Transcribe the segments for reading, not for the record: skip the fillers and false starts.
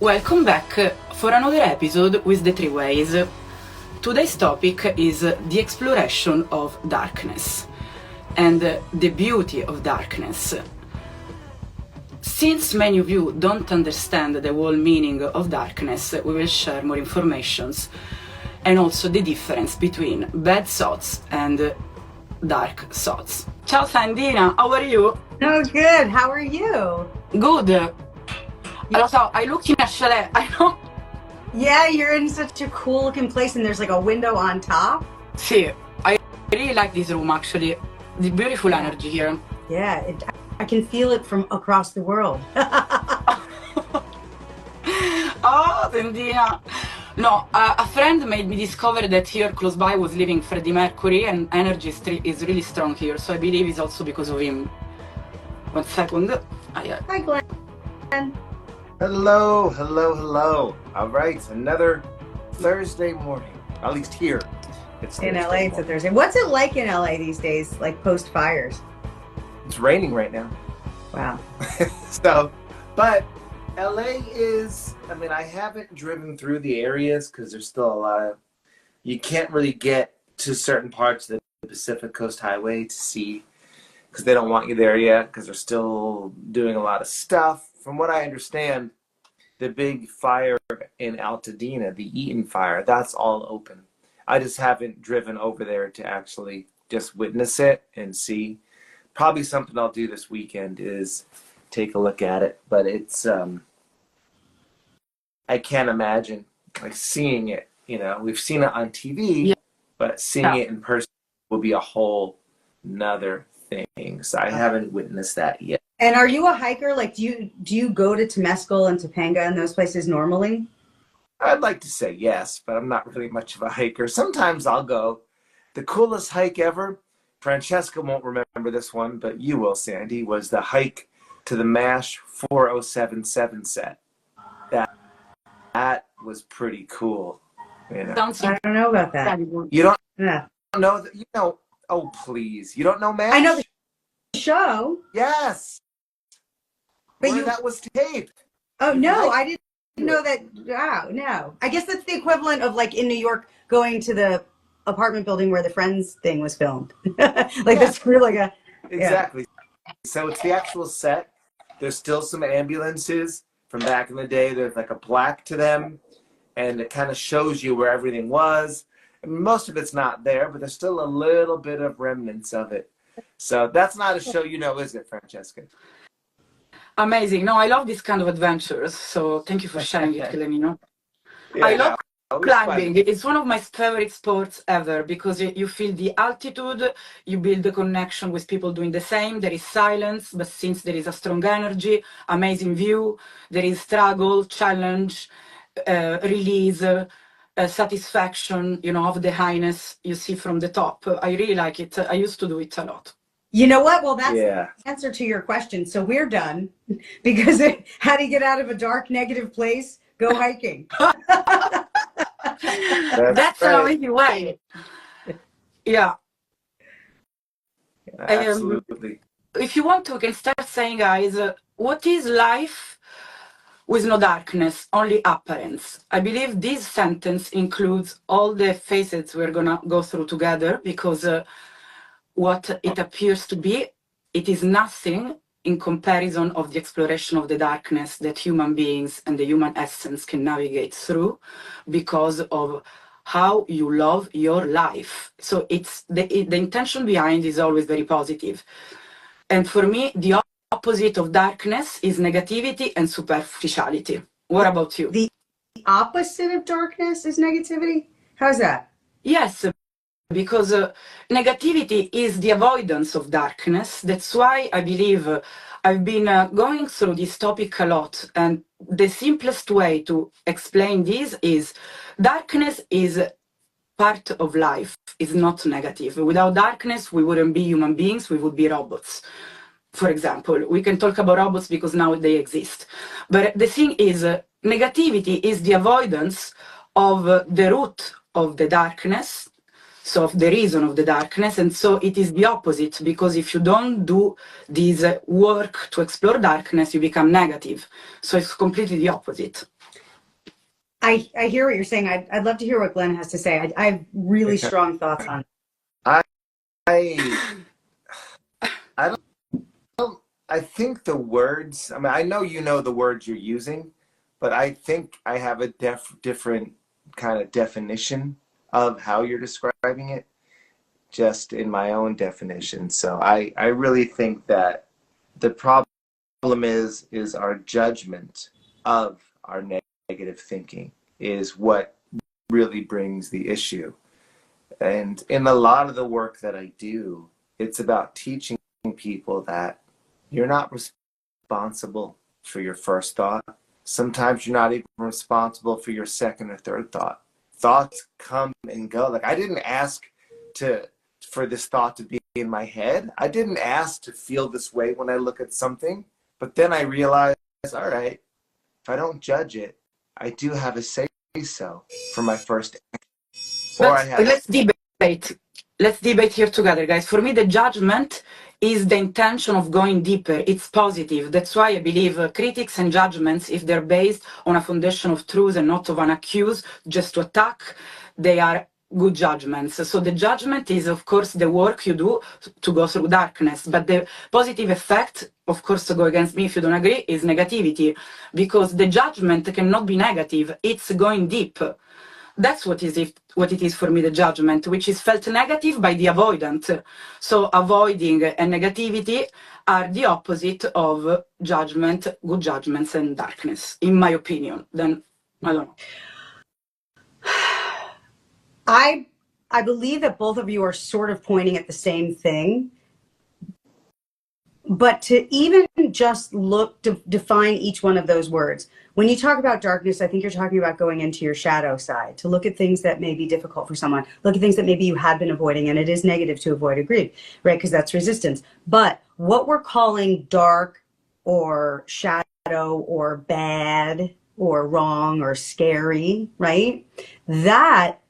Welcome back for another episode with the Three Ways. Today's topic is the exploration of darkness and the beauty of darkness. Since many of you don't understand the whole meaning of darkness, we will share more informations and also the difference between bad thoughts and dark thoughts. Ciao Sandina, how are you? Oh, good. How are you? Good. So I looked in a chalet, I know. Yeah, you're in such a cool looking place and there's like a window on top. Sì, I really like this room actually. The beautiful energy here. Yeah, I can feel it from across the world. Oh, Sandina. No, a friend made me discover that here close by was living Freddie Mercury and energy is really strong here. So I believe it's also because of him. 1 second. Hi, Glenn. Hello. All right, another Thursday morning, at least here. It's in LA, it's a Thursday. What's it like in LA these days, like post fires? It's raining right now. Wow. But LA is, I haven't driven through the areas because there's still a lot of, you can't really get to certain parts of the Pacific Coast Highway to see, because they don't want you there yet, because they're still doing a lot of stuff. From what I understand, the big fire in Altadena, the Eaton fire, that's all open. I just haven't driven over there to actually just witness it and see. Probably something I'll do this weekend is take a look at it. But it's, I can't imagine like seeing it. You know, we've seen it on TV, yeah, but seeing it in person will be a whole nother thing. So I haven't witnessed that yet. And are you a hiker? Like, do you go to Temescal and Topanga and those places normally? I'd like to say yes, but I'm not really much of a hiker. Sometimes I'll go. The coolest hike ever, Francesca won't remember this one, but you will, Sandy, was the hike to the MASH 4077 set. That was pretty cool. You know? I don't know about that. You don't know that? You know? Oh, please! You don't know MASH? I know the show. Yes. But that was taped. Oh no, I didn't know that. Wow, no. I guess that's the equivalent of like in New York going to the apartment building where the Friends thing was filmed. That's really like exactly. So it's the actual set. There's still some ambulances from back in the day. There's like a plaque to them, and it kind of shows you where everything was. And most of it's not there, but there's still a little bit of remnants of it. So that's not a show, is it, Francesca? Amazing. No, I love this kind of adventures. So thank you for sharing it, Glenn. Yeah, I love climbing. It's one of my favorite sports ever because you feel the altitude, you build a connection with people doing the same. There is silence, but since there is a strong energy, amazing view, there is struggle, challenge, release, satisfaction, of the highness you see from the top. I really like it. I used to do it a lot. You know what? Well, that's the answer to your question. So we're done because how do you get out of a dark, negative place? Go hiking. That's an easy way. Yeah. Absolutely. If you want to, we can start saying, guys, what is life with no darkness, only appearance? I believe this sentence includes all the facets we're going to go through together because what it appears to be, it is nothing in comparison of the exploration of the darkness that human beings and the human essence can navigate through because of how you love your life. So it's the intention behind is always very positive. And for me, the opposite of darkness is negativity and superficiality. What about you? The opposite of darkness is negativity? How's that? Yes. Because negativity is the avoidance of darkness. That's why I believe I've been going through this topic a lot. And the simplest way to explain this is darkness is part of life, is not negative. Without darkness, we wouldn't be human beings, we would be robots. For example, we can talk about robots because now they exist. But the thing is, negativity is the avoidance of the root of the darkness, so of the reason of the darkness, and so it is the opposite, because if you don't do this work to explore darkness, you become negative. So it's completely the opposite. I hear what you're saying. I'd love to hear what Glenn has to say. I have really strong thoughts on it. I I don't I think the words, I mean, I know you know the words you're using, but I think I have a different kind of definition of how you're describing it, just in my own definition. So I really think that the problem is our judgment of our negative thinking is what really brings the issue. And in a lot of the work that I do, it's about teaching people that you're not responsible for your first thought. Sometimes you're not even responsible for your second or third thought. Thoughts come and go. Like, I didn't ask for this thought to be in my head. I didn't ask to feel this way when I look at something. But then I realized, all right, if I don't judge it, I do have a say so for my first action. Or I have. Let's debate. Let's debate here together, guys. For me, the judgment is the intention of going deeper. It's positive. That's why I believe critics and judgments, if they're based on a foundation of truth and not of an accuse just to attack, they are good judgments. So the judgment is, of course, the work you do to go through darkness. But the positive effect, of course, to go against me if you don't agree, is negativity. Because the judgment cannot be negative. It's going deep. That's what it is for me, the judgment, which is felt negative by the avoidant. So avoiding and negativity are the opposite of judgment, good judgments, and darkness, in my opinion. Then, I don't know. I believe that both of you are sort of pointing at the same thing. But to even just look to define each one of those words, when you talk about darkness, I think you're talking about going into your shadow side, to look at things that may be difficult for someone, look at things that maybe you had been avoiding, and it is negative to avoid greed, right? Because that's resistance. But what we're calling dark or shadow or bad or wrong or scary, right? That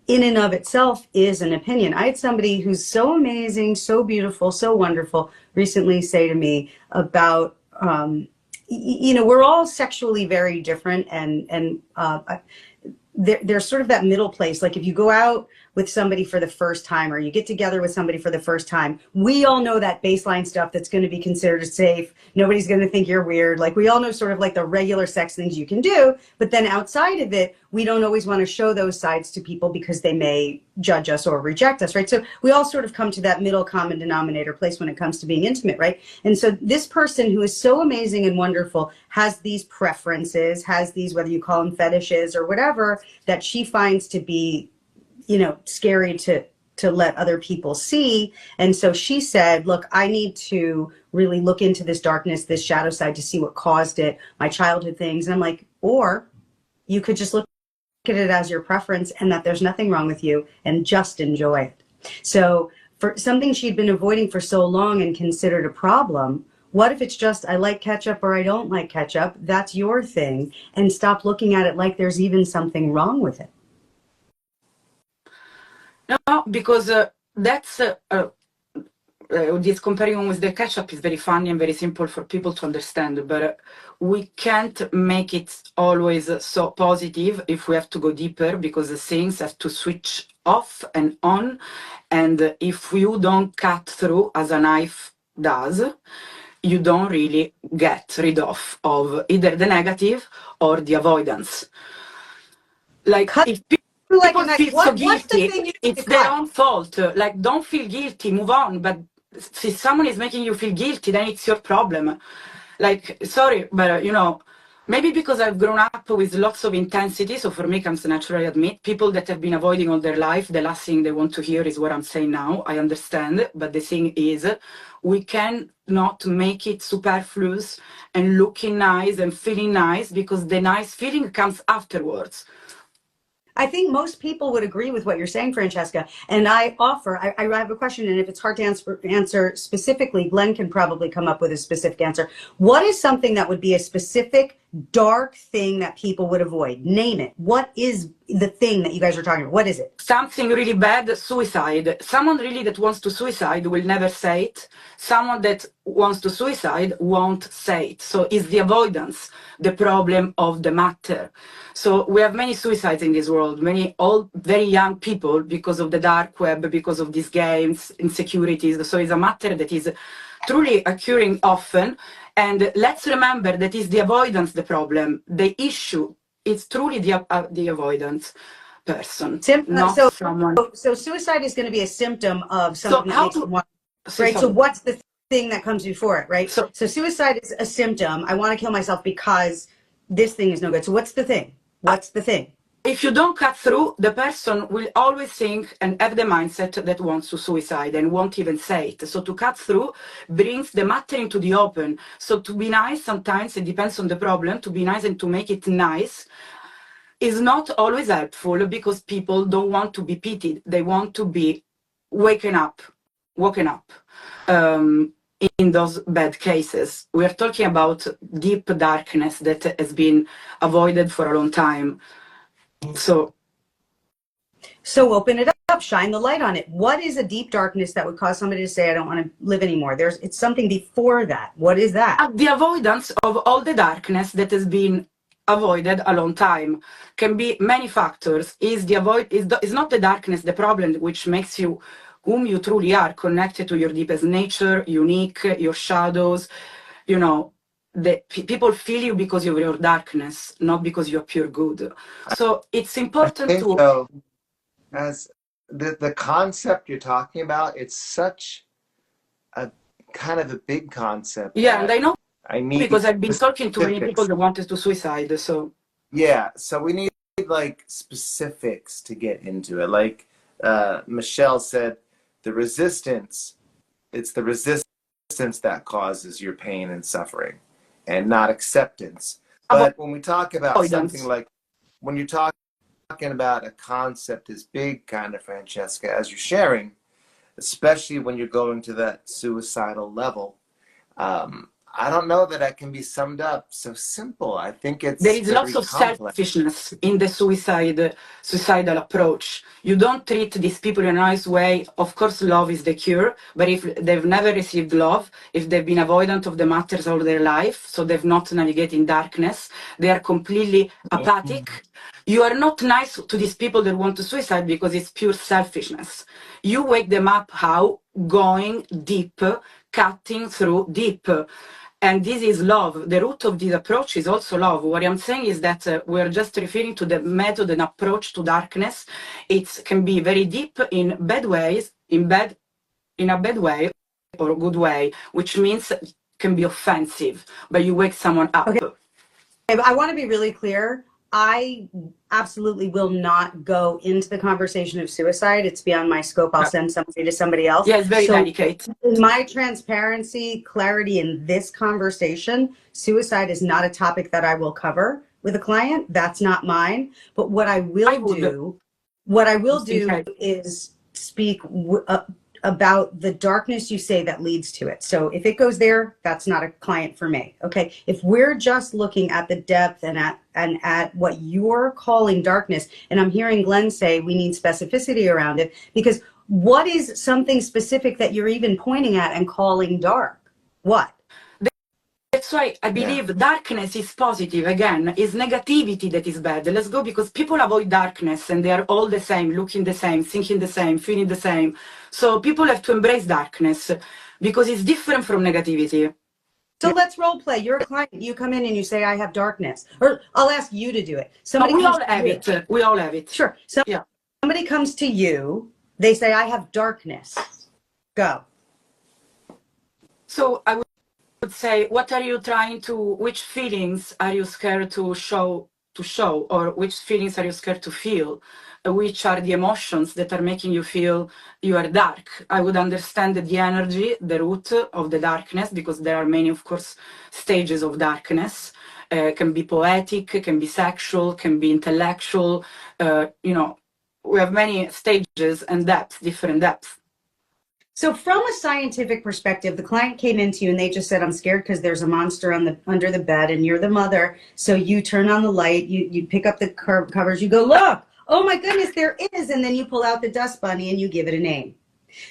in and of itself is an opinion. I had somebody who's so amazing, so beautiful, so wonderful recently say to me about, we're all sexually very different, and there's sort of that middle place. Like if you go out with somebody for the first time, or you get together with somebody for the first time, we all know that baseline stuff that's going to be considered safe. Nobody's going to think you're weird. Like we all know sort of like the regular sex things you can do, but then outside of it, we don't always want to show those sides to people because they may judge us or reject us, right? So we all sort of come to that middle common denominator place when it comes to being intimate, right? And so this person who is so amazing and wonderful has these preferences, has these, whether you call them fetishes or whatever, that she finds to be, scary to let other people see. And so she said, look, I need to really look into this darkness, this shadow side, to see what caused it, my childhood things. And I'm like, or you could just look at it as your preference and that there's nothing wrong with you and just enjoy it. So for something she'd been avoiding for so long and considered a problem, what if it's just, I like ketchup or I don't like ketchup? That's your thing. And stop looking at it like there's even something wrong with it. No, because that's this comparison with the ketchup is very funny and very simple for people to understand, but we can't make it always so positive if we have to go deeper, because the things have to switch off and on, and if you don't cut through as a knife does, you don't really get rid of either the negative or the avoidance. Like if people feel so guilty, it's their own fault. Like, don't feel guilty, move on. But if someone is making you feel guilty, then it's your problem. Like, sorry, but maybe because I've grown up with lots of intensity, so for me it comes naturally. Admit, people that have been avoiding all their life, the last thing they want to hear is what I'm saying now. I understand, but the thing is, we can not make it superfluous and looking nice and feeling nice, because the nice feeling comes afterwards. I think most people would agree with what you're saying, Francesca. And I have a question, and if it's hard to answer specifically, Glenn can probably come up with a specific answer. What is something that would be a specific dark thing that people would avoid. Name it. What is the thing that you guys are talking about? What is it? Something really bad, suicide. Someone really that wants to suicide will never say it. Someone that wants to suicide won't say it. So it's the avoidance, the problem of the matter. So we have many suicides in this world, many old, very young people because of the dark web, because of these games, insecurities. So it's a matter that is truly occurring often. And let's remember that is the avoidance the problem. The issue is truly the avoidance person, not someone. So suicide is going to be a symptom of So something that how makes you to, want, right? So what's the thing that comes before it, right? So suicide is a symptom. I want to kill myself because this thing is no good. So what's the thing? What's the thing? if you don't cut through, the person will always think and have the mindset that wants to suicide and won't even say it. So to cut through brings the matter into the open. So to be nice, sometimes it depends on the problem, to be nice and to make it nice is not always helpful because people don't want to be pitied. They want to be woken up in those bad cases. We are talking about deep darkness that has been avoided for a long time. So open it up, shine the light on it. What is a deep darkness that would cause somebody to say, I don't want to live anymore? It's something before that. What is that? The avoidance of all the darkness that has been avoided a long time can be many factors. Is not the darkness the problem, which makes you whom you truly are, connected to your deepest nature, unique, your shadows, you know, people feel you because of your darkness, not because you're pure good. So it's important to... So, as the concept you're talking about, it's such a kind of a big concept. Yeah, and I know because I've been talking to many specifics. people that wanted to suicide, so... Yeah, so we need like specifics to get into it. Like Michelle said, it's the resistance that causes your pain and suffering and not acceptance. But when we talk about something like, when you're talking about a concept as big, kind of, Francesca, as you're sharing, especially when you're going to that suicidal level, I don't know that can be summed up so simple. I think it's there is lots of complex. selfishness in the suicidal approach. You don't treat these people in a nice way. Of course, love is the cure, but if they've never received love, if they've been avoidant of the matters all their life, so they've not navigated in darkness, they are completely apathic. You are not nice to these people that want to suicide because it's pure selfishness. You wake them up how? Going deep, cutting through deep. And this is love. The root of this approach is also love. What I'm saying is that we're just referring to the method and approach to darkness. It can be very deep in bad ways, in a bad way or a good way, which means it can be offensive, but you wake someone up. Okay. I want to be really clear. I absolutely will not go into the conversation of suicide. It's beyond my scope. I'll send somebody to somebody else. Yeah, it's very delicate. In my transparency, clarity in this conversation, suicide is not a topic that I will cover with a client. That's not mine. But what I will do is speak about the darkness you say that leads to it. So if it goes there, that's not a client for me. Okay. If we're just looking at the depth and at what you're calling darkness, and I'm hearing Glenn say we need specificity around it, because what is something specific that you're even pointing at and calling dark? What? That's why I believe darkness is positive. Again, it's negativity that is bad. Let's go, because people avoid darkness and they are all the same, looking the same, thinking the same, feeling the same. So people have to embrace darkness because it's different from negativity. So let's role play. You're a client. You come in and you say, I have darkness. Or I'll ask you to do it. We all have it. We all have it. Sure. So somebody comes to you. They say, I have darkness. Go. So I would say, what are you trying to, which feelings are you scared to show, or which feelings are you scared to feel? Which are the emotions that are making you feel you are dark? I would understand the energy, the root of the darkness, because there are many, of course, stages of darkness. Can be poetic, can be sexual, can be intellectual. We have many stages and depths, different depths. So from a scientific perspective, the client came into you and they just said, I'm scared because there's a monster under the bed and you're the mother. So you turn on the light, you pick up the covers, you go, look, oh my goodness, there is. And then you pull out the dust bunny and you give it a name.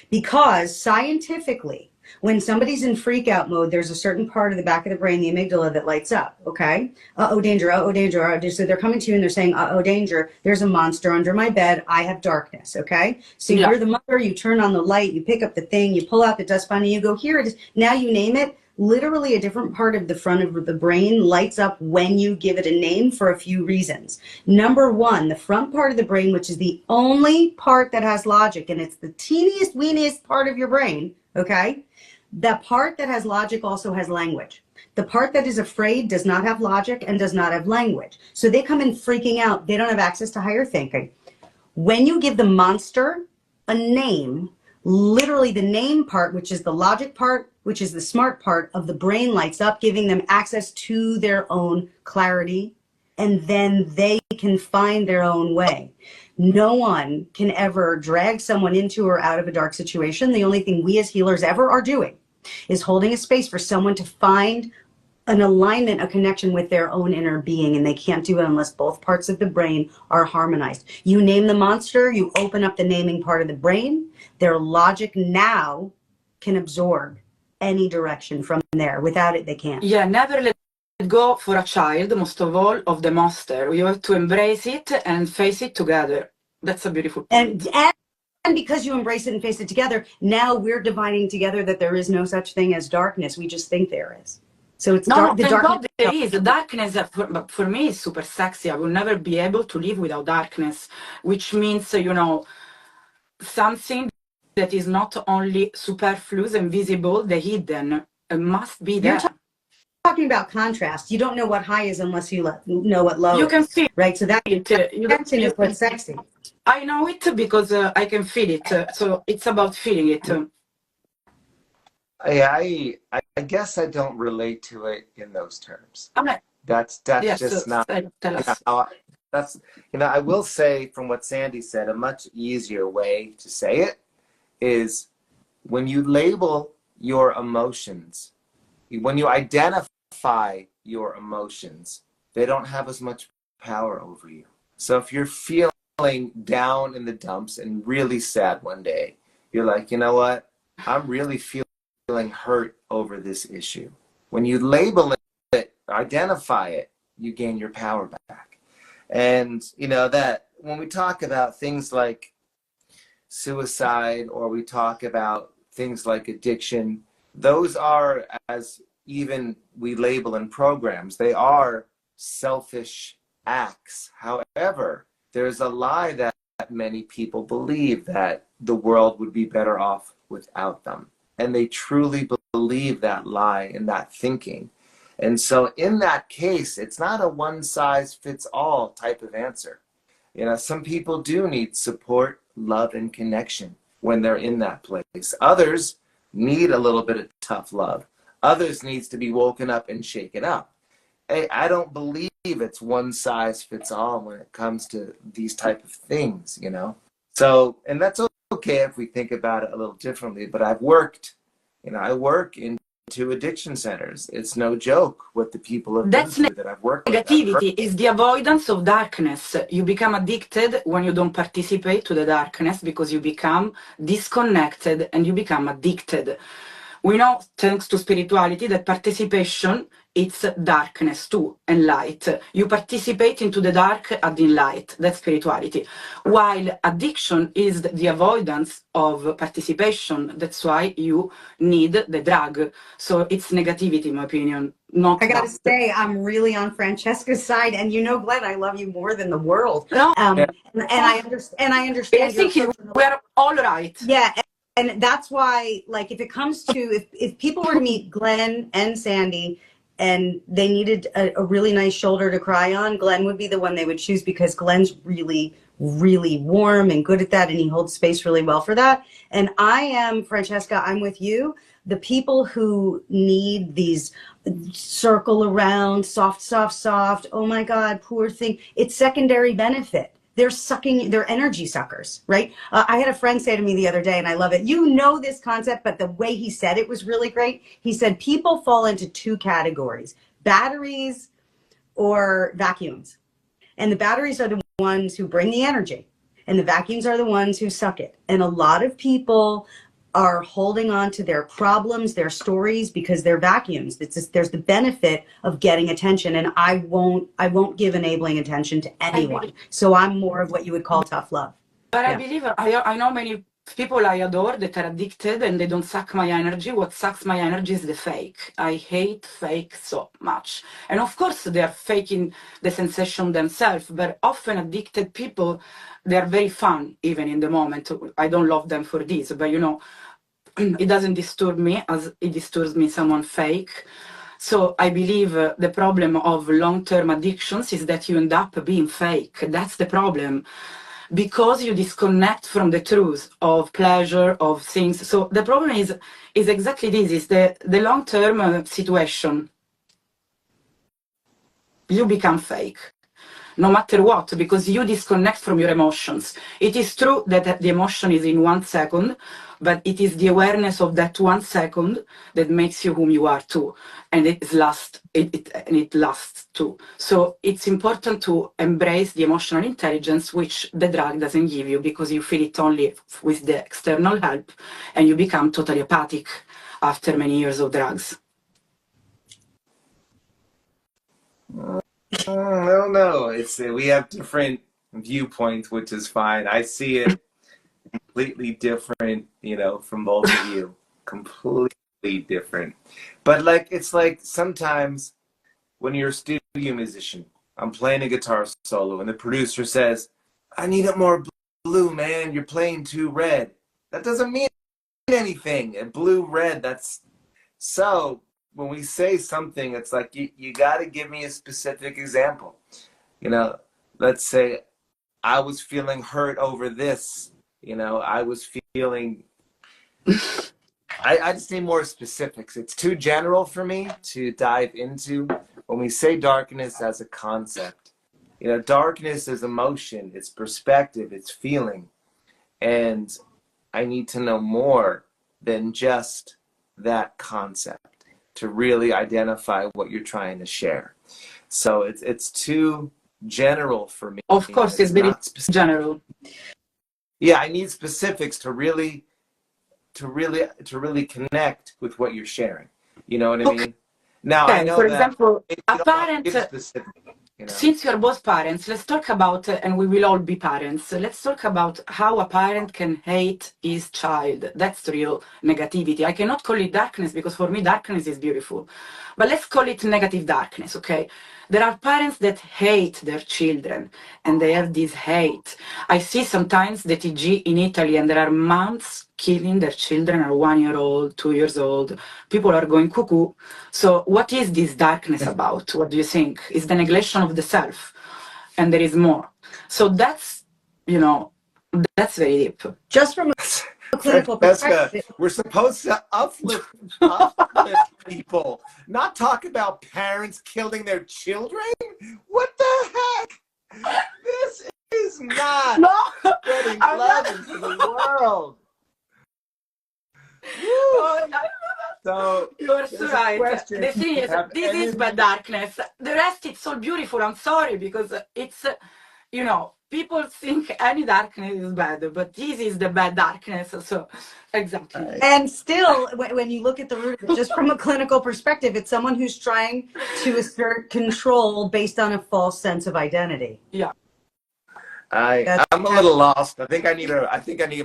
Because scientifically, when somebody's in freak out mode, there's a certain part of the back of the brain, the amygdala, that lights up, okay? Uh-oh, danger, uh-oh, danger, uh-oh, danger. So they're coming to you and they're saying, uh-oh, danger, there's a monster under my bed, I have darkness, okay? So Yeah. you're the mother, you turn on the light, you pick up the thing, you pull out the dust bunny, you go, here it is. Now you name it. Literally a different part of the front of the brain lights up when you give it a name for a few reasons. Number one, the front part of the brain, which is the only part that has logic, and it's the teeniest, weeniest part of your brain, okay? The part that has logic also has language. The part that is afraid does not have logic and does not have language. So they come in freaking out. They don't have access to higher thinking. When you give the monster a name, literally the name part, which is the logic part, which is the smart part of the brain, lights up, giving them access to their own clarity, and then they can find their own way. No one can ever drag someone into or out of a dark situation. The only thing we as healers ever are doing is holding a space for someone to find an alignment, a connection with their own inner being, and they can't do it unless both parts of the brain are harmonized. You name the monster, you open up the naming part of the brain, their logic now can absorb any direction from there. Without it, they can't. Yeah, never let go for a child, most of all, of the monster. You have to embrace it and face it together. That's a beautiful point. And because you embrace it and face it together, now we're dividing together that there is no such thing as darkness. We just think there is. So it's No, the thank darkness. God there is. The darkness, for me, is super sexy. I will never be able to live without darkness, which means, you know, something that is not only superfluous and visible, the hidden must be there. You're talking about contrast. You don't know what high is unless you know what low is. You can feel right? So that it. dancing is what's sexy. I know it because I can feel it. So it's about feeling it. I guess I don't relate to it in those terms. Okay. That's Yes, just not. tell us. That's I will say from what Sandy said, a much easier way to say it is when you label your emotions, when you identify your emotions, they don't have as much power over you. So if you're feeling down in the dumps and really sad one day, you're like, you know what? I'm really feeling hurt over this issue. When you label it, identify it, you gain your power back. And you know that when we talk about things like suicide or we talk about things like addiction, those are, as even we label in programs, they are selfish acts. However, there's a lie that many people believe that the world would be better off without them. And they truly believe that lie and that thinking. And so in that case, it's not a one-size-fits-all type of answer. You know, some people do need support, love, and connection when they're in that place. Others need a little bit of tough love. Others needs to be woken up and shaken up. I don't believe it's one size fits all when it comes to these type of things, you know. So, and that's okay if we think about it a little differently, but I've worked, you know, I work into addiction centers. It's no joke what the people have been through that I've worked with. Negativity is the avoidance of darkness. You become addicted when you don't participate to the darkness because you become disconnected and you become addicted. We know, thanks to spirituality, that participation, it's darkness too, and light. You participate into the dark and in light. That's spirituality. While addiction is the avoidance of participation. That's why you need the drug. So it's negativity, in my opinion. Not I gotta say, I'm really on Francesca's side, and you know, Glenn, I love you more than the world. No. And I understand. I think we're all right. Yeah. And that's why, like, if it comes to, if people were to meet Glenn and Sandy and they needed a really nice shoulder to cry on, Glenn would be the one they would choose because Glenn's really, really warm and good at that. And he holds space really well for that. And I am, Francesca, I'm with you. The people who need these circle around, soft, oh my God, poor thing. It's secondary benefit. they're sucking, they're energy suckers, right? I had a friend say to me the other day, and I love it. You know this concept, but the way he said it was really great. He said people fall into two categories: batteries or vacuums. And the batteries are the ones who bring the energy, and the vacuums are the ones who suck it. And a lot of people are holding on to their problems, their stories, because they're vacuums. It's just, there's the benefit of getting attention, and I won't give enabling attention to anyone. So I'm more of what you would call tough love. But I believe I know many people I adore that are addicted and they don't suck my energy. What sucks my energy is the fake. I hate fake so much. And of course they are faking the sensation themselves, but often addicted people, they are very fun even in the moment. I don't love them for this, but you know, it doesn't disturb me as it disturbs me someone fake. So I believe the problem of long-term addictions is that you end up being fake. That's the problem. Because you disconnect from the truth of pleasure, of things. So the problem is exactly this, is the long-term situation. You become fake, no matter what, because you disconnect from your emotions. It is true that the emotion is in 1 second, but it is the awareness of that 1 second that makes you whom you are too. And it lasts too. So it's important to embrace the emotional intelligence, which the drug doesn't give you, because you feel it only with the external help, and you become totally apathic after many years of drugs. I don't know. It's we have different viewpoints, which is fine. I see it completely different, you know, from both of you. Completely different. But like, it's like sometimes when you're a studio musician, I'm playing a guitar solo, and the producer says, "I need it more blue, man. You're playing too red." That doesn't mean anything. Blue, red. That's so. When we say something, it's like you got to give me a specific example. You know, let's say I was feeling hurt over this. You know, I was feeling. I just need more specifics. It's too general for me to dive into. When we say darkness as a concept, you know, darkness is emotion, it's perspective, it's feeling, and I need to know more than just that concept to really identify what you're trying to share. So it's too general for me. Of course, it's very general. Yeah, I need specifics to really connect with what you're sharing. You know what I mean? Now I know for that example, a you parent. specific, you know? Since you're both parents, let's talk about, and we will all be parents, let's talk about how a parent can hate his child. That's the real negativity. I cannot call it darkness, because for me darkness is beautiful. But let's call it negative darkness, okay? There are parents that hate their children, and they have this hate. I see sometimes the TG in Italy, and there are moms killing their children at 1 year old, 2 years old. People are going cuckoo. So what is this darkness about? What do you think? It's the neglection of the self, and there is more. So that's, you know, that's very deep. Just from a clinical perspective, we're supposed to uplift people, not talk about parents killing their children. What the heck? This is not spreading love into the world. So you're so right. The thing is, this is bad darkness. The rest, it's so beautiful. I'm sorry, because it's, you know, people think any darkness is bad, but this is the bad darkness. So, exactly. And still, when you look at the root of it, just from a clinical perspective, it's someone who's trying to assert control based on a false sense of identity. Yeah. I'm a little lost. I think I need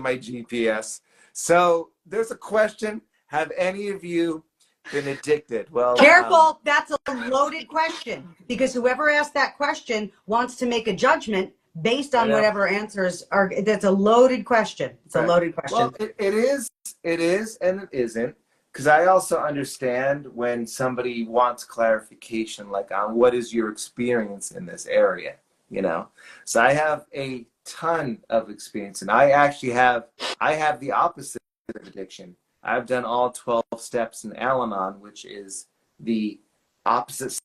my GPS. So there's a question. Have any of you been addicted? Well, careful. That's a loaded question, because whoever asked that question wants to make a judgment based on whatever answers are. That's a loaded question. It's a loaded question. Well, it is, and it isn't. Because I also understand when somebody wants clarification, like on what is your experience in this area, you know? So I have a ton of experience, and I have the opposite of addiction. I've done all 12 steps in Al-Anon, which is the opposite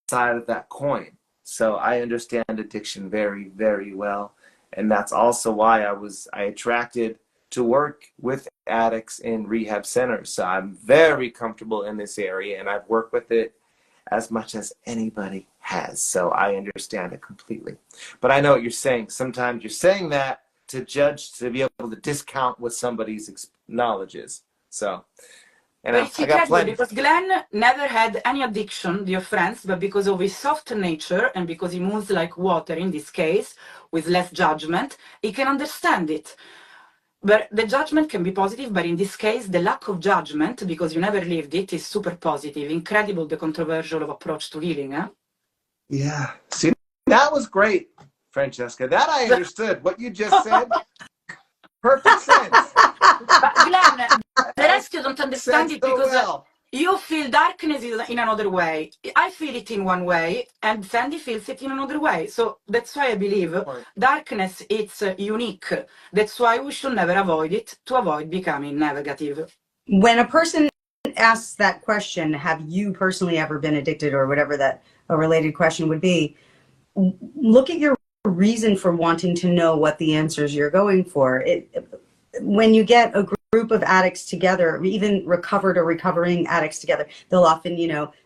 side of that coin. So I understand addiction very, very well. And that's also why I attracted to work with addicts in rehab centers. So I'm very comfortable in this area, and I've worked with it as much as anybody has. So I understand it completely. But I know what you're saying. Sometimes you're saying that to judge, to be able to discount what somebody's knowledge is. So, But it's I got incredible plenty. because Glenn never had any addiction, dear friends, but because of his soft nature and because he moves like water in this case, with less judgment, he can understand it. But the judgment can be positive, but in this case, the lack of judgment, because you never lived it, is super positive. Incredible, the controversial approach to healing, eh? Yeah. See, that was great, Francesca. That I understood. What you just said, perfect sense. But Glenn, the rest you don't understand it so because well. you feel darkness in another way. I feel it in one way, and Sandy feels it in another way. So that's why I believe darkness is unique. That's why we should never avoid it to avoid becoming negative. When a person asks that question, have you personally ever been addicted, or whatever that a related question would be, look at your reason for wanting to know what the answers you're going for. When you get a group of addicts together, even recovered or recovering addicts together, they'll often,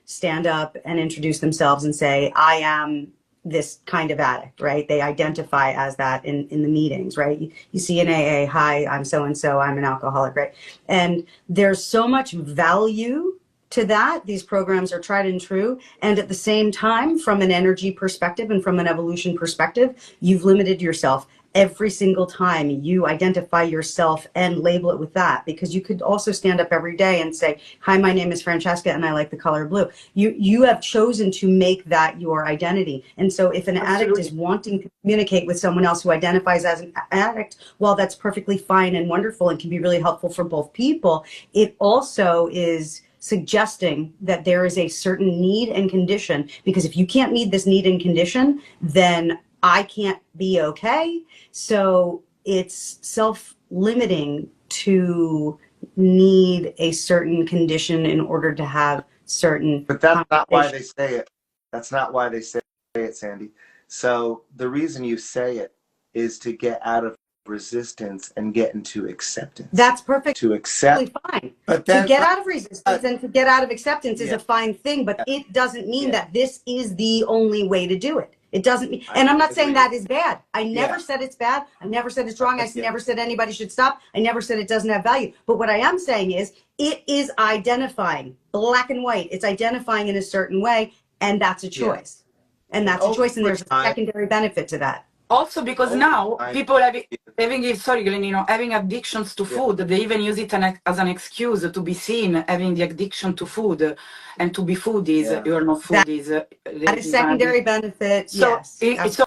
stand up and introduce themselves and say, I am this kind of addict, right? They identify as that in the meetings, right? You see in AA, hi, I'm so-and-so, I'm an alcoholic, right? And there's so much value to that. These programs are tried and true. And at the same time, from an energy perspective and from an evolution perspective, you've limited yourself. Every single time you identify yourself and label it with that, because you could also stand up every day and say, hi, my name is Francesca and I like the color blue. You have chosen to make that your identity. And so if an addict is wanting to communicate with someone else who identifies as an addict, while that's perfectly fine and wonderful and can be really helpful for both people, it also is suggesting that there is a certain need and condition, because if you can't meet this need and condition, then I can't be okay. So it's self-limiting to need a certain condition in order to have certain. But that's not why they say it. That's not why they say it, Sandy. So the reason you say it is to get out of resistance and get into acceptance. That's perfect. To accept, fine. but then to get out of resistance and to get out of acceptance is a fine thing, but it doesn't mean that this is the only way to do it. It doesn't mean, and I'm not saying that is bad. I never said it's bad. I never said it's wrong. I never said anybody should stop. I never said it doesn't have value. But what I am saying is it is identifying, black and white. It's identifying in a certain way, and that's a choice. And that's a choice, and there's a secondary benefit to that. Also, because now people having addictions to food, they even use it as an excuse to be seen having the addiction to food and to be foodies. You're not foodies. That is secondary benefit. So, yes.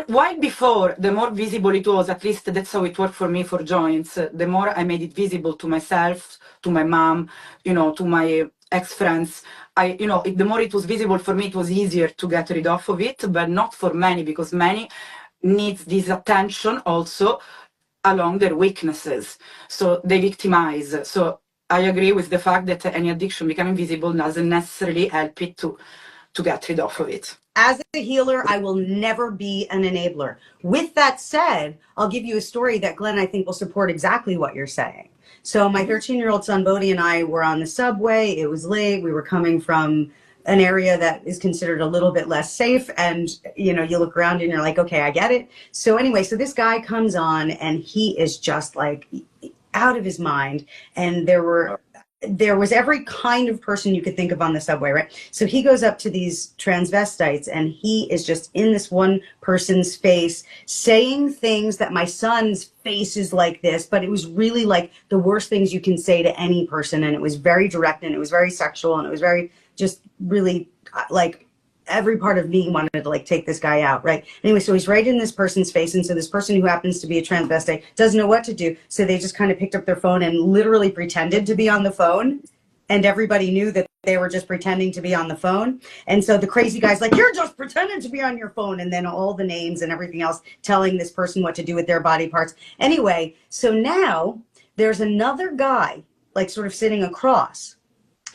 while before, the more visible it was, at least that's how it worked for me for joints, the more I made it visible to myself, to my mom, to my ex-friends. The more it was visible for me, it was easier to get rid of it, but not for many, because many needs this attention also along their weaknesses. So they victimize. So I agree with the fact that any addiction becoming visible doesn't necessarily help it to get rid of it. As a healer, I will never be an enabler. With that said, I'll give you a story that Glenn, I think, will support exactly what you're saying. So my 13-year-old son, Bodhi, and I were on the subway. It was late. We were coming from an area that is considered a little bit less safe. And, you look around and you're like, okay, I get it. So anyway, so this guy comes on and he is just like out of his mind. And there was every kind of person you could think of on the subway, right? So he goes up to these transvestites and he is just in this one person's face saying things that my son's face is like this, but it was really like the worst things you can say to any person. And it was very direct and it was very sexual and it was very just really like every part of me wanted to take this guy out, right? Anyway, so he's right in this person's face. And so this person who happens to be a transvestite doesn't know what to do. So they just kind of picked up their phone and literally pretended to be on the phone. And everybody knew that they were just pretending to be on the phone. And so the crazy guy's like, you're just pretending to be on your phone. And then all the names and everything else telling this person what to do with their body parts. Anyway, so now there's another guy sort of sitting across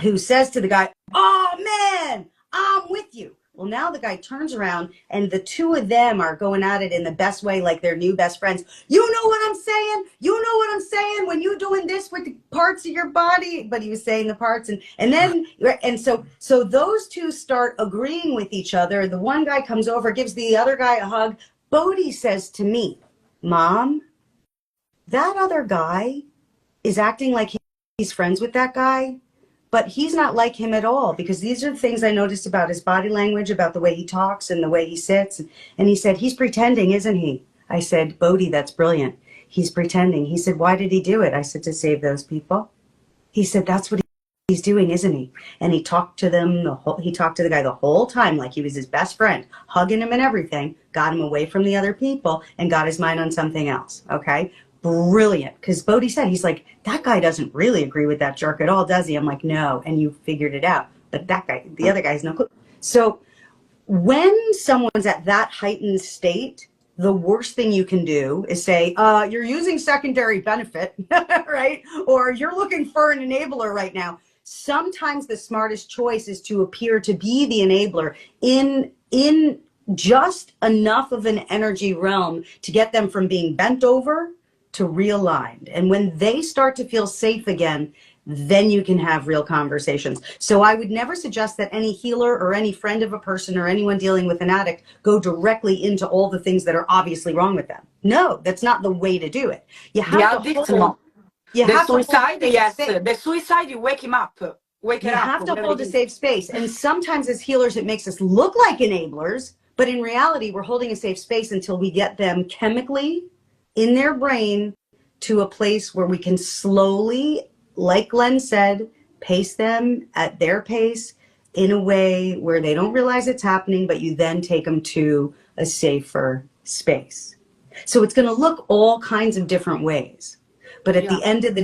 who says to the guy, oh man, I'm with you. Well, now the guy turns around and the two of them are going at it in the best way, like they're new best friends. You know what I'm saying? You know what I'm saying when you doing this with the parts of your body? But he was saying the parts, and so those two start agreeing with each other. The one guy comes over, gives the other guy a hug. Bodhi says to me, Mom, that other guy is acting like he's friends with that guy. But he's not like him at all, because these are the things I noticed about his body language, about the way he talks and the way he sits. And he said, he's pretending, isn't he? I said, Bodhi, that's brilliant. He's pretending. He said, why did he do it? I said, to save those people. He said, that's what he's doing, isn't he? And he talked to he talked to the guy the whole time like he was his best friend, hugging him and everything, got him away from the other people and got his mind on something else. Okay. Brilliant. Because Bodhi said, he's like, that guy doesn't really agree with that jerk at all, does he? I'm like, no. And you figured it out. But that guy, the other guy has no clue. So when someone's at that heightened state, the worst thing you can do is say, you're using secondary benefit, right? Or you're looking for an enabler right now. Sometimes the smartest choice is to appear to be the enabler in just enough of an energy realm to get them from being bent over to realigned. And when they start to feel safe again, then you can have real conversations. So I would never suggest that any healer or any friend of a person or anyone dealing with an addict go directly into all the things that are obviously wrong with them. No, that's not the way to do it. You have The addict, no. The suicide, yes. The suicide, you wake him up. Wake it up. You have to hold a safe space. And sometimes as healers, it makes us look like enablers, but in reality, we're holding a safe space until we get them chemically in their brain to a place where we can slowly, like Glenn said, pace them at their pace in a way where they don't realize it's happening, but you then take them to a safer space. So it's going to look all kinds of different ways. But at the end of the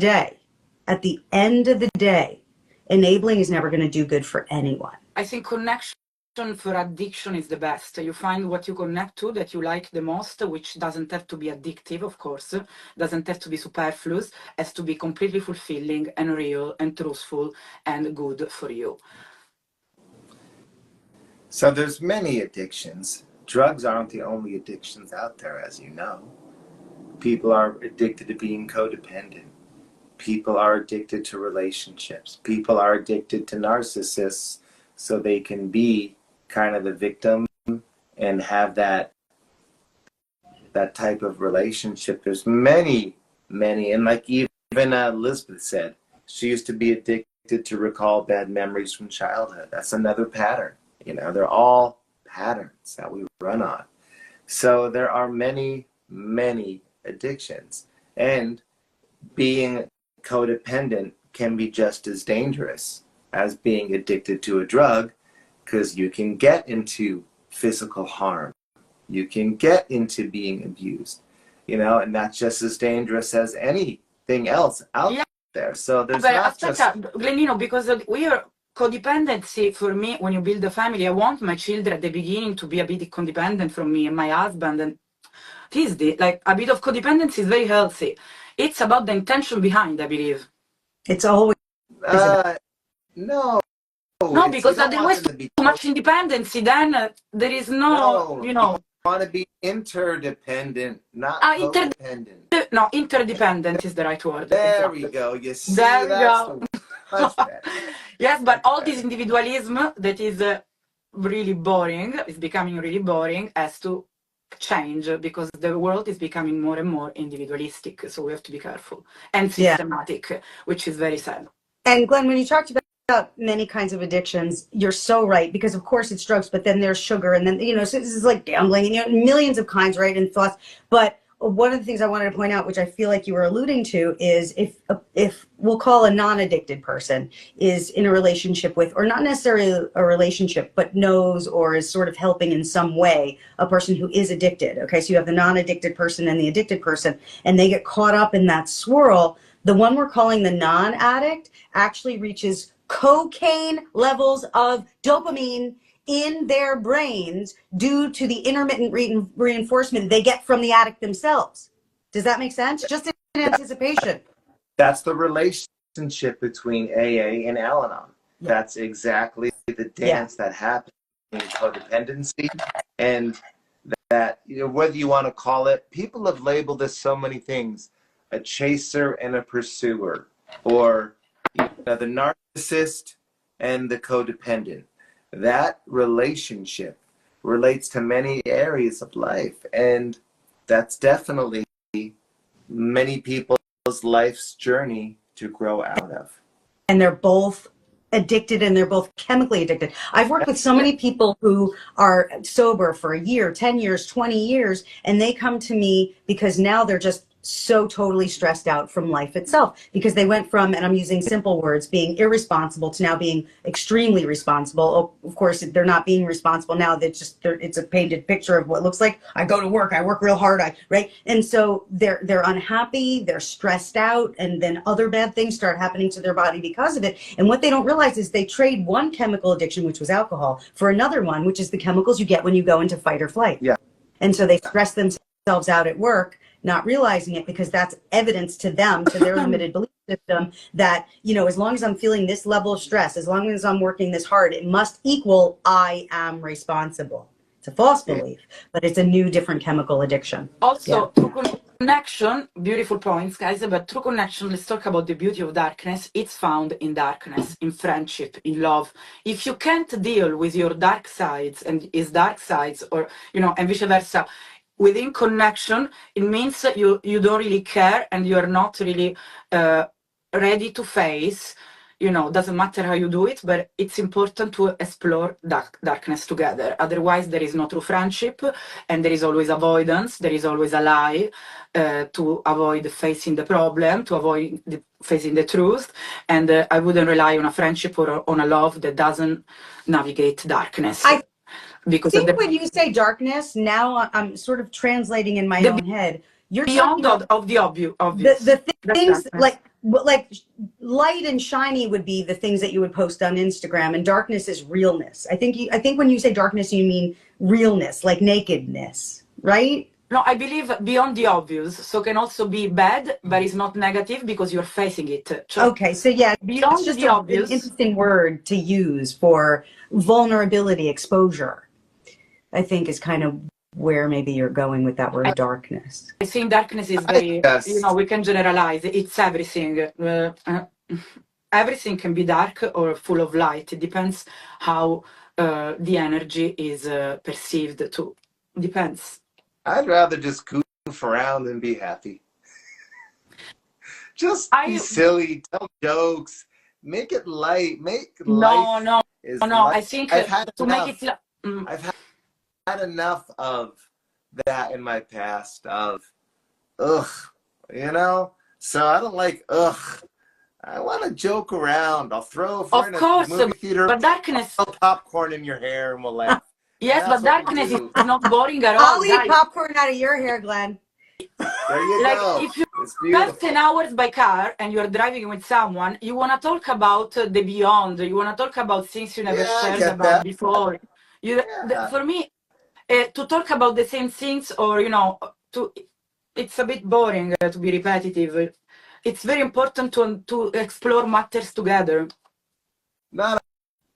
day, enabling is never going to do good for anyone. I think connection for addiction is the best. You find what you connect to that you like the most, which doesn't have to be addictive, of course, doesn't have to be superfluous, has to be completely fulfilling and real and truthful and good for you. So there's many addictions. Drugs aren't the only addictions out there, as you know. People are addicted to being codependent. People are addicted to relationships. People are addicted to narcissists so they can be kind of the victim and have that type of relationship. There's many, and like even Elizabeth said, she used to be addicted to recall bad memories from childhood. That's another pattern. You know, they're all patterns that we run on. So there are many addictions, and being codependent can be just as dangerous as being addicted to a drug, because you can get into physical harm. You can get into being abused, you know, and that's just as dangerous as anything else out there. So there's not just... Glennino, because we are codependency for me, when you build a family, I want my children at the beginning to be a bit codependent from me and my husband. And like a bit of codependency is very healthy. It's about the intention behind, I believe. It's always... No, because there was too much independency, then there is no, you know. You want to be interdependent, not codependent. Interdependent is the right word. There we go. You see, there we go. Much better. Yes, but all this individualism that is really boring, is becoming really boring, has to change, because the world is becoming more and more individualistic. So we have to be careful and systematic, which is very sad. And Glenn, when you talked about many kinds of addictions, you're so right, because of course it's drugs, but then there's sugar, and then, you know, so this is like gambling, and, you know, millions of kinds, right, and thoughts. But one of the things I wanted to point out, which I feel like you were alluding to, is if we'll call a non-addicted person is in a relationship with, or not necessarily a relationship, but knows or is sort of helping in some way a person who is addicted. Okay, so you have the non-addicted person and the addicted person, and they get caught up in that swirl. The one we're calling the non-addict actually reaches cocaine levels of dopamine in their brains due to the intermittent reinforcement they get from the addict themselves. Does that make sense? Just in anticipation. That's the relationship between AA and Al-Anon. That's exactly the dance that happens. codependency, and that, you know, whether you want to call it, people have labeled this so many things: a chaser and a pursuer, or, you know, the narcissist and the codependent. That relationship relates to many areas of life, and that's definitely many people's life's journey to grow out of. And they're both addicted, and they're both chemically addicted. I've worked with so many people who are sober for a year, 10 years, 20 years, and they come to me because now they're just so totally stressed out from life itself, because they went from, and I'm using simple words, being irresponsible to now being extremely responsible. Oh, of course, they're not being responsible now. It's a painted picture of what looks like, I go to work, I work real hard, right? And so they're unhappy, they're stressed out, and then other bad things start happening to their body because of it. And what they don't realize is they trade one chemical addiction, which was alcohol, for another one, which is the chemicals you get when you go into fight or flight. Yeah. And so they stress themselves out at work, not realizing it, because that's evidence to them, to their limited belief system, that, you know, as long as I'm feeling this level of stress, as long as I'm working this hard, it must equal I am responsible. It's a false belief, but it's a new, different chemical addiction. Also, through connection, beautiful points, guys, but through connection, let's talk about the beauty of darkness. It's found in darkness, in friendship, in love. If you can't deal with your dark sides and his dark sides, or, you know, and vice versa, within connection, it means that you don't really care, and you're not really ready to face, you know, doesn't matter how you do it, but it's important to explore darkness together. Otherwise, there is no true friendship, and there is always avoidance, there is always a lie, to avoid facing the problem, to avoid facing the truth. And I wouldn't rely on a friendship or on a love that doesn't navigate darkness. Because I think when you say darkness, now I'm sort of translating in my own head. You're beyond of the obvious. The things like light and shiny would be the things that you would post on Instagram, and darkness is realness. I think when you say darkness, you mean realness, like nakedness, right? No, I believe beyond the obvious. So can also be bad, but it's not negative because you're facing it. So okay, so yeah, beyond it's just the an obvious. interesting word to use for vulnerability, exposure, I think, is kind of where maybe you're going with that word darkness. I think darkness is very, you know, we can generalize. It's everything. Everything can be dark or full of light. It depends how the energy is perceived to. Depends. I'd rather just goof around than be happy. Just be silly, tell jokes, make it light, make life. No. I think I've had to enough. make it. I've had enough of that in my past. Of you know. So I don't like I want to joke around. I'll throw a Of course, movie theater, but darkness. I'll popcorn in your hair and we'll laugh. Yes, but darkness is not boring at all. I'll eat popcorn out of your hair, Glenn. There you go. If you have 10 hours by car and you're driving with someone, you want to talk about the beyond. You want to talk about things you never shared about before. For me, to talk about the same things, or, you know, it's a bit boring to be repetitive. It's very important to explore matters together. Not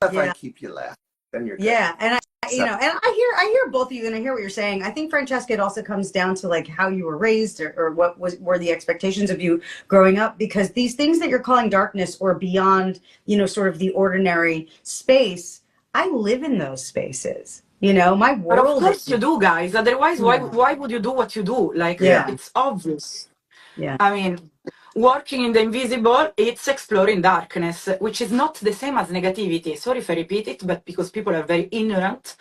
if I keep you laughing, then you're good. Yeah, and I hear both of you, and I hear what you're saying. I think, Francesca, it also comes down to like how you were raised, or what were the expectations of you growing up, because these things that you're calling darkness or beyond, you know, sort of the ordinary space, I live in those spaces. You know, my world. But of course you do, guys. Otherwise, why would you do what you do? Like, it's obvious. Yeah. I mean, working in the invisible, it's exploring darkness, which is not the same as negativity. Sorry if I repeat it, but because people are very ignorant,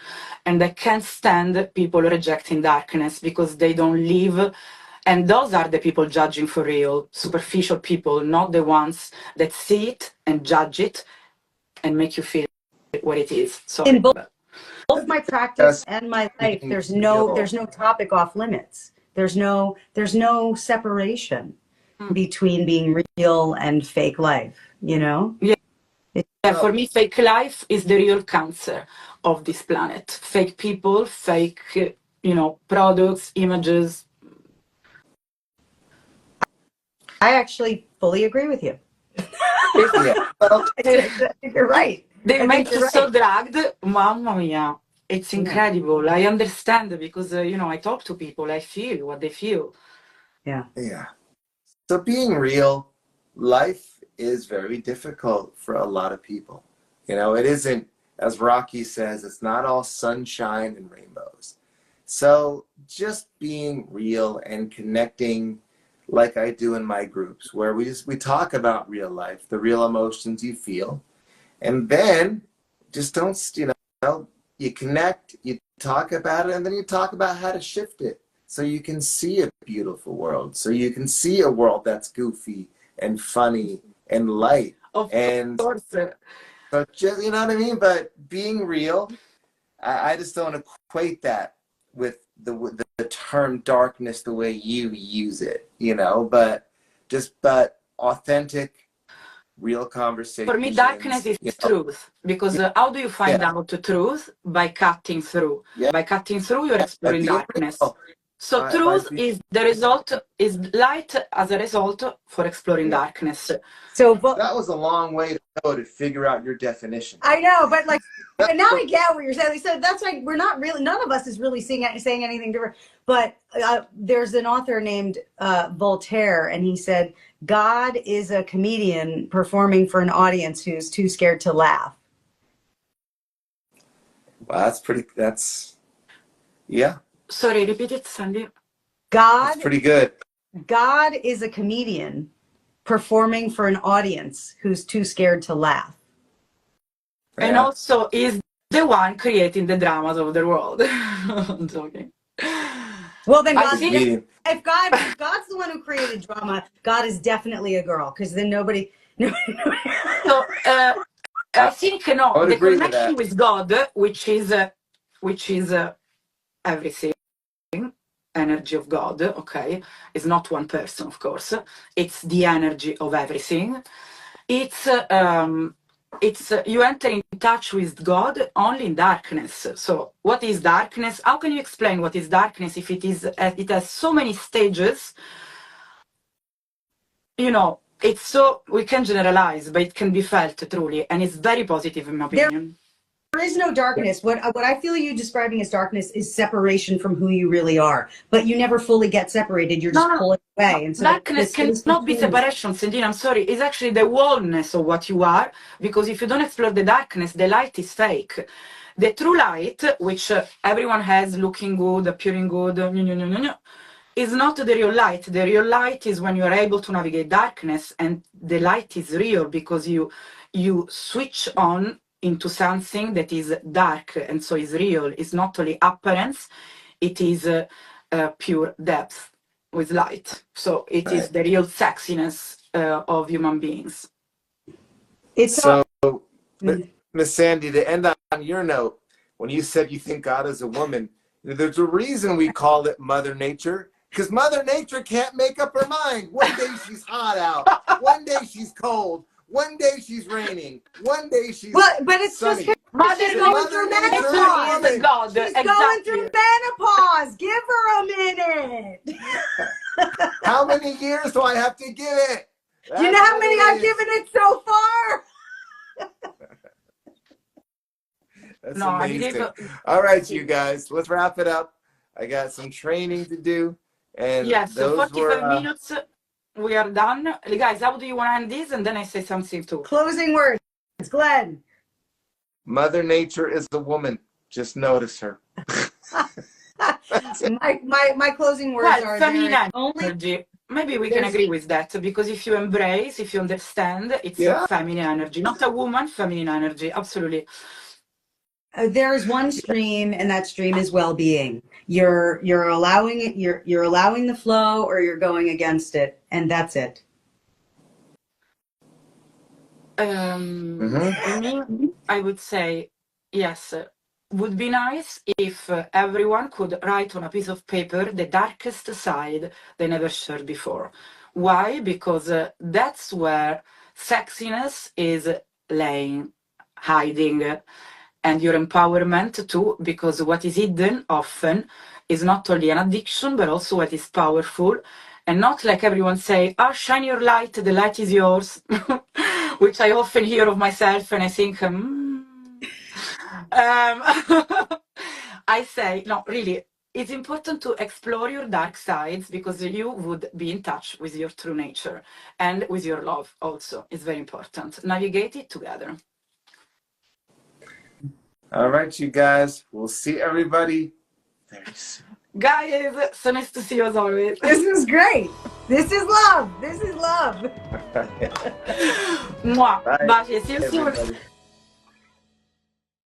and they can't stand people rejecting darkness because they don't live. And those are the people judging for real, superficial people, not the ones that see it and judge it and make you feel what it is. So in both my practice and my life, there's no topic off limits. There's no separation between being real and fake life, you know? Yeah, for me, fake life is the real cancer of this planet. Fake people, fake, you know, products, images. I actually fully agree with you. You're right. They make you so dragged. Mamma mia. It's incredible. I understand because, I talk to people. I feel what they feel. Yeah. Yeah. So being real, life is very difficult for a lot of people. It isn't, as Rocky says, it's not all sunshine and rainbows. So just being real and connecting like I do in my groups, where we talk about real life, the real emotions you feel, and then just don't, you connect, you talk about it, and then you talk about how to shift it so you can see a beautiful world, so you can see a world that's goofy and funny and light. Of And course. so just, you know what I mean? But being real, I just don't equate that with the term darkness the way you use it, but authentic, real conversations. For me, darkness is truth, because how do you find out the truth? By cutting through. By cutting through, you're exploring darkness. Real. So truth is the result, is light as a result for exploring darkness. So that was a long way to go to figure out your definition. I know, but now I get what you're saying. So that's like, we're not really, none of us is really saying anything different. But there's an author named Voltaire, and he said, God is a comedian performing for an audience who's too scared to laugh. Wow, yeah. Sorry, repeat it, Sandy. That's pretty good. God is a comedian performing for an audience who's too scared to laugh. Yeah. And also is the one creating the dramas of the world. I'm joking. Well, then if God's the one who created drama, God is definitely a girl, because then nobody. So I think the connection with God, which is everything. Energy of God, okay, is not one person, of course. It's the energy of everything. It's you enter in touch with God only in darkness. So what is darkness? How can you explain what is darkness if it has so many stages? It's so, we can generalize, but it can be felt truly, and it's very positive in my opinion. There is no darkness. What I feel you describing as darkness is separation from who you really are. But you never fully get separated. You're just pulling away. And so darkness cannot be separation, Sandine. I'm sorry. It's actually the wholeness of what you are. Because if you don't explore the darkness, the light is fake. The true light, which everyone has, looking good, appearing good, is not the real light. The real light is when you are able to navigate darkness, and the light is real because you switch on into something that is dark, and so is real. It's not only appearance, it is pure depth with light. So it is the real sexiness of human beings. So, Miss Sandy, to end on your note, when you said you think God is a woman, there's a reason we call it Mother Nature, because Mother Nature can't make up her mind. One day she's hot out, one day she's cold, one day she's raining, one day she's but it's sunny. Just she's going through menopause. She's going through menopause. Give her a minute. How many years do I have to give it? Do you know how many I've given it so far? That's amazing. All right, you guys, let's wrap it up. I got some training to do. And yes, so 45 minutes. We are done. Guys, how do you want to end this? And then I say something too. Closing words, Glenn. Mother Nature is a woman. Just notice her. my closing words are feminine energy. Maybe we can agree with that, because if you embrace, if you understand, it's a feminine energy, not a woman, feminine energy. Absolutely. There is one stream, and that stream is well-being. You're allowing it. You're allowing the flow, or you're going against it, and that's it. Me, I would say yes. Would be nice if everyone could write on a piece of paper the darkest side they never shared before. Why? Because that's where sexiness is laying, hiding. And your empowerment too, because what is hidden often is not only an addiction, but also what is powerful. And not like everyone say, shine your light, the light is yours, which I often hear of myself, and I think, I say, no, really, it's important to explore your dark sides because you would be in touch with your true nature and with your love also. It's very important. Navigate it together. All right, you guys. We'll see everybody very soon. Guys, so nice to see you as always. This is great. This is love. This is love. Mwah. Bye, Baci. See you soon. everybody.